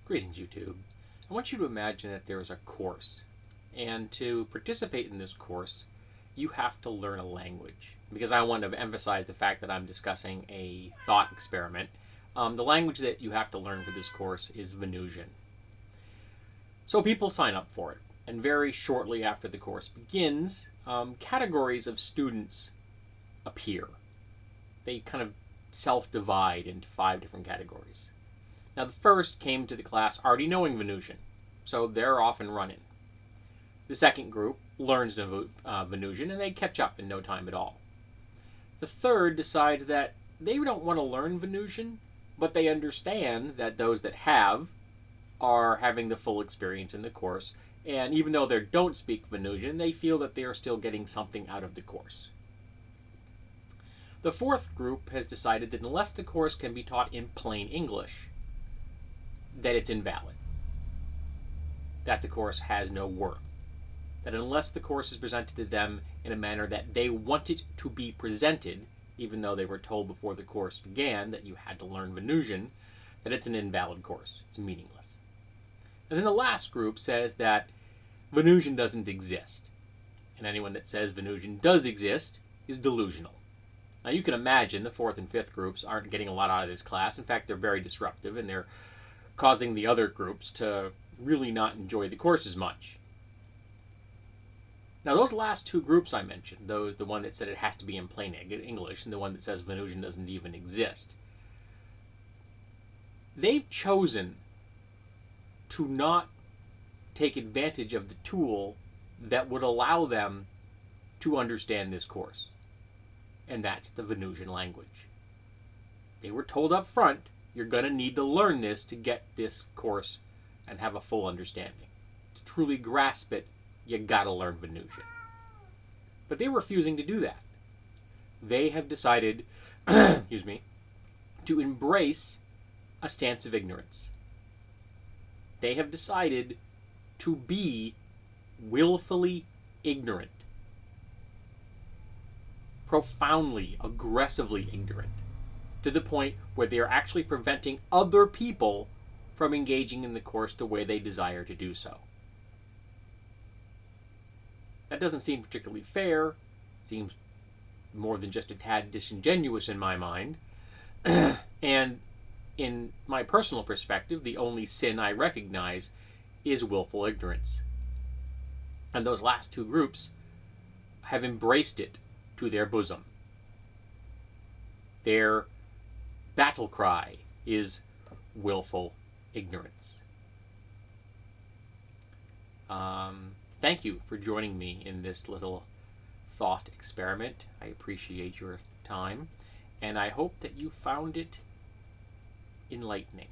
Greetings, YouTube. I want you to imagine that there is a course, and to participate in this course, you have to learn a language. Because I want to emphasize the fact that I'm discussing a thought experiment, the language that you have to learn for this course is Venusian. So people sign up for it, and very shortly after the course begins, categories of students appear. They kind of self-divide into 5 different categories. Now, the first came to the class already knowing Venusian, so they're off and running. The second group learns Venusian, and they catch up in no time at all. The third decides that they don't want to learn Venusian, but they understand that those that have are having the full experience in the course, and even though they don't speak Venusian, they feel that they are still getting something out of the course. The fourth group has decided that unless the course can be taught in plain English, that it's invalid, that the course has no worth, that unless the course is presented to them in a manner that they want it to be presented, even though they were told before the course began that you had to learn Venusian, that it's an invalid course, it's meaningless. And then the last group says that Venusian doesn't exist, and anyone that says Venusian does exist is delusional. Now you can imagine the fourth and fifth groups aren't getting a lot out of this class. In fact, they're very disruptive, and they're causing the other groups to really not enjoy the course as much. Now, those last 2 groups I mentioned, the one that said it has to be in plain English and the one that says Venusian doesn't even exist, they've chosen to not take advantage of the tool that would allow them to understand this course, and that's the Venusian language. They were told up front, you're going to need to learn this to get this course and have a full understanding. To truly grasp it, you got to learn Venusian. But they're refusing to do that. They have decided, excuse me, to embrace a stance of ignorance. They have decided to be willfully ignorant. Profoundly, aggressively ignorant. To the point where they are actually preventing other people from engaging in the course the way they desire to do so. That doesn't seem particularly fair. It seems more than just a tad disingenuous in my mind. And in my personal perspective, the only sin I recognize is willful ignorance. And those last 2 groups have embraced it to their bosom. Their battle cry is willful ignorance. Thank you for joining me in this little thought experiment. I appreciate your time, and I hope that you found it enlightening.